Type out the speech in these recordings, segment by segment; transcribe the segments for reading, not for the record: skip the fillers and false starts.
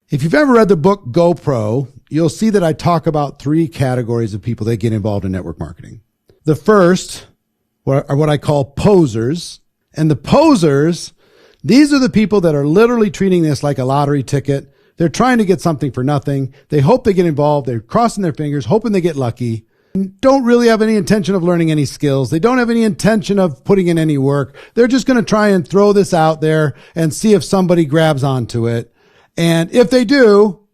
If you've ever read the book GoPro, you'll see that I talk about 3 categories of people that get involved in network marketing. The first are what I call posers. And the posers, these are the people that are literally treating this like a lottery ticket. They're trying to get something for nothing. They hope they get involved. They're crossing their fingers, hoping they get lucky. Don't really have any intention of learning any skills. They don't have any intention of putting in any work. They're just going to try and throw this out there and see if somebody grabs onto it. And if they do,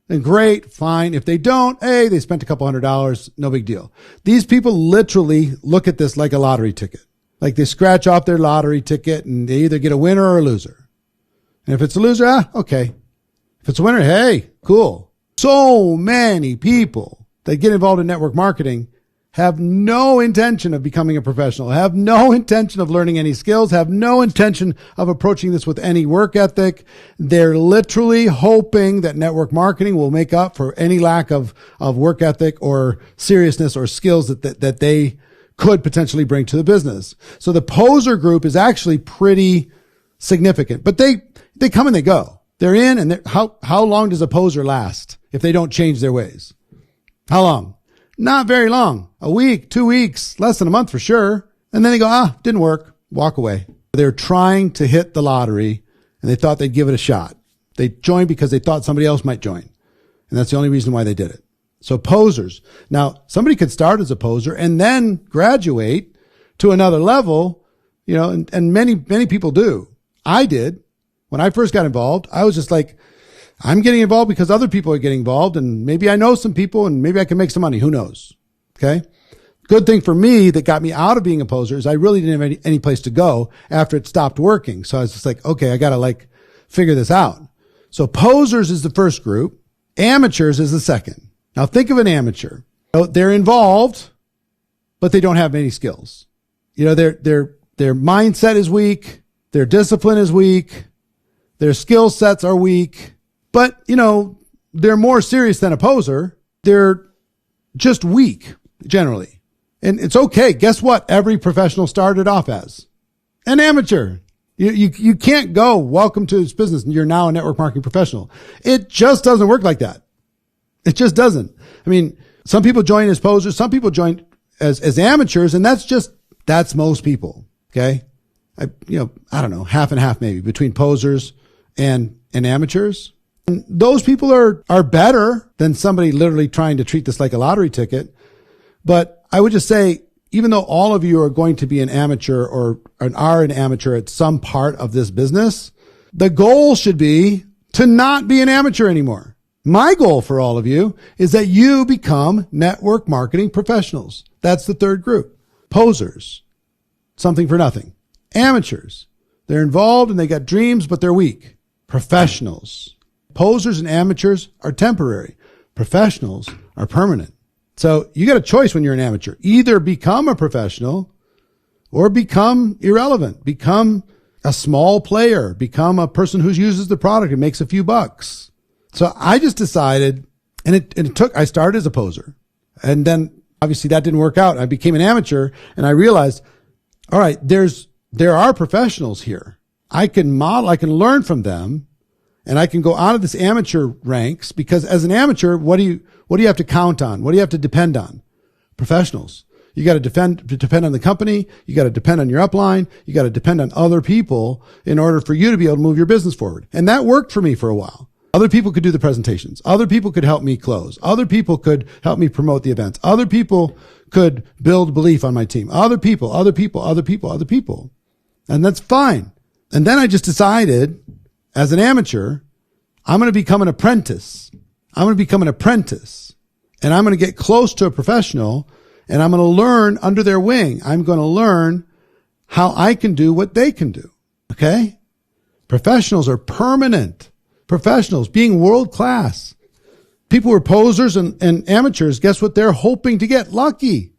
then great, fine. If they don't, hey, they spent a couple $100, no big deal. These people literally look at this like a lottery ticket. Like they scratch off their lottery ticket and they either get a winner or a loser. And if it's a loser, okay. If it's a winner, hey, cool. So many people that get involved in network marketing have no intention of becoming a professional, have no intention of learning any skills, have no intention of approaching this with any work ethic. They're literally hoping that network marketing will make up for any lack of work ethic or seriousness or skills that they could potentially bring to the business. So the poser group is actually pretty significant, but they come and they go. They're in, and how long does a poser last if they don't change their ways? How long? Not very long. A week, 2 weeks, less than a month for sure. And then they go, didn't work. Walk away. They're trying to hit the lottery and they thought they'd give it a shot. They joined because they thought somebody else might join. And that's the only reason why they did it. So posers. Now, somebody could start as a poser and then graduate to another level, and many people do. I did. When I first got involved, I was just like, I'm getting involved because other people are getting involved, and maybe I know some people and maybe I can make some money. Who knows? Okay. Good thing for me that got me out of being a poser is I really didn't have any place to go after it stopped working. So I was just like, okay, I got to figure this out. So posers is the first group. Amateurs is the second. Now think of an amateur. They're involved, but they don't have any skills. Their mindset is weak. Their discipline is weak. Their skill sets are weak. But, they're more serious than a poser. They're just weak, generally. And it's okay. Guess what? Every professional started off as an amateur. You can't go, welcome to this business, and you're now a network marketing professional. It just doesn't work like that. It just doesn't. I mean, some people join as posers, some people join as amateurs, and that's most people. Okay. I don't know, half and half maybe between posers and amateurs. And those people are better than somebody literally trying to treat this like a lottery ticket. But I would just say, even though all of you are going to be an amateur or are an amateur at some part of this business, the goal should be to not be an amateur anymore. My goal for all of you is that you become network marketing professionals. That's the third group. Posers, something for nothing. Amateurs, they're involved and they got dreams, but they're weak. Professionals. Posers and amateurs are temporary. Professionals are permanent. So you got a choice when you're an amateur. Either become a professional or become irrelevant. Become a small player. Become a person who uses the product and makes a few bucks. So I just decided, I started as a poser. And then obviously that didn't work out. I became an amateur and I realized, all right, there are professionals here. I can model, I can learn from them, and I can go out of this amateur ranks, because as an amateur, what do you have to count on? What do you have to depend on? Professionals. You got to depend on the company. You got to depend on your upline. You got to depend on other people in order for you to be able to move your business forward. And that worked for me for a while. Other people could do the presentations. Other people could help me close. Other people could help me promote the events. Other people could build belief on my team. Other people. And that's fine. And then I just decided, as an amateur, I'm going to become an apprentice. And I'm going to get close to a professional, and I'm going to learn under their wing. I'm going to learn how I can do what they can do. Okay? Professionals are permanent. Professionals being world class. People who are posers and amateurs, guess what they're hoping to get? Lucky.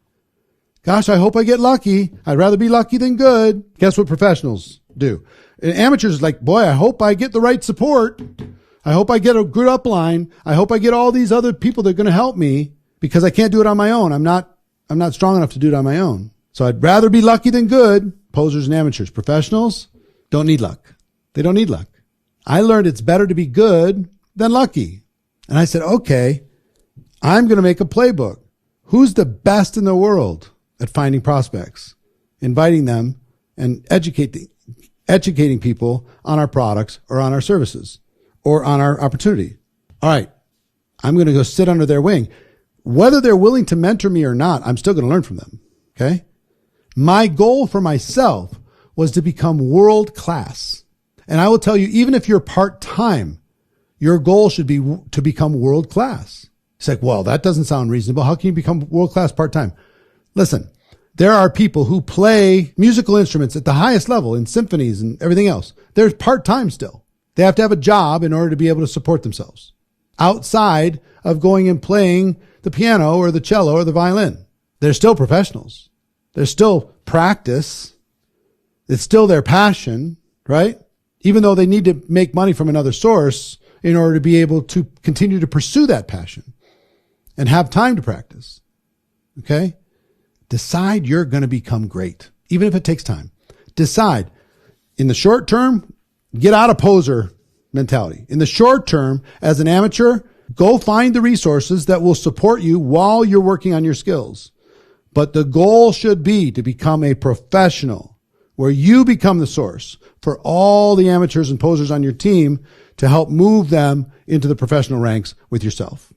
Gosh, I hope I get lucky. I'd rather be lucky than good. Guess what professionals do? And amateurs like, boy, I hope I get the right support. I hope I get a good upline. I hope I get all these other people that are going to help me, because I can't do it on my own. I'm not strong enough to do it on my own. So I'd rather be lucky than good. Posers and amateurs. Professionals don't need luck. They don't need luck. I learned it's better to be good then lucky. And I said, okay, I'm going to make a playbook. Who's the best in the world at finding prospects, inviting them, and educating people on our products or on our services or on our opportunity? All right, I'm going to go sit under their wing. Whether they're willing to mentor me or not, I'm still going to learn from them. Okay. My goal for myself was to become world class. And I will tell you, even if you're part-time, your goal should be to become world class. It's like, well, that doesn't sound reasonable. How can you become world class part-time? Listen, there are people who play musical instruments at the highest level in symphonies and everything else. They're part-time still. They have to have a job in order to be able to support themselves outside of going and playing the piano or the cello or the violin. They're still professionals. They're still practice. It's still their passion, right? Even though they need to make money from another source in order to be able to continue to pursue that passion and have time to practice. Okay? Decide you're going to become great, even if it takes time. Decide in the short term, get out of poser mentality. In the short term, as an amateur, go find the resources that will support you while you're working on your skills. But the goal should be to become a professional where you become the source for all the amateurs and posers on your team to help move them into the professional ranks with yourself.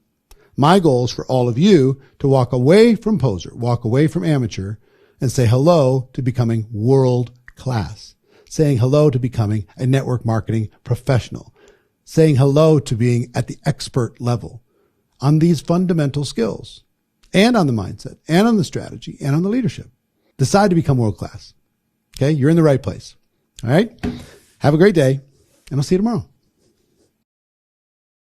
My goal is for all of you to walk away from poser, walk away from amateur, and say hello to becoming world class, saying hello to becoming a network marketing professional, saying hello to being at the expert level on these fundamental skills and on the mindset and on the strategy and on the leadership. Decide to become world class. Okay. You're in the right place. All right. Have a great day and I'll see you tomorrow.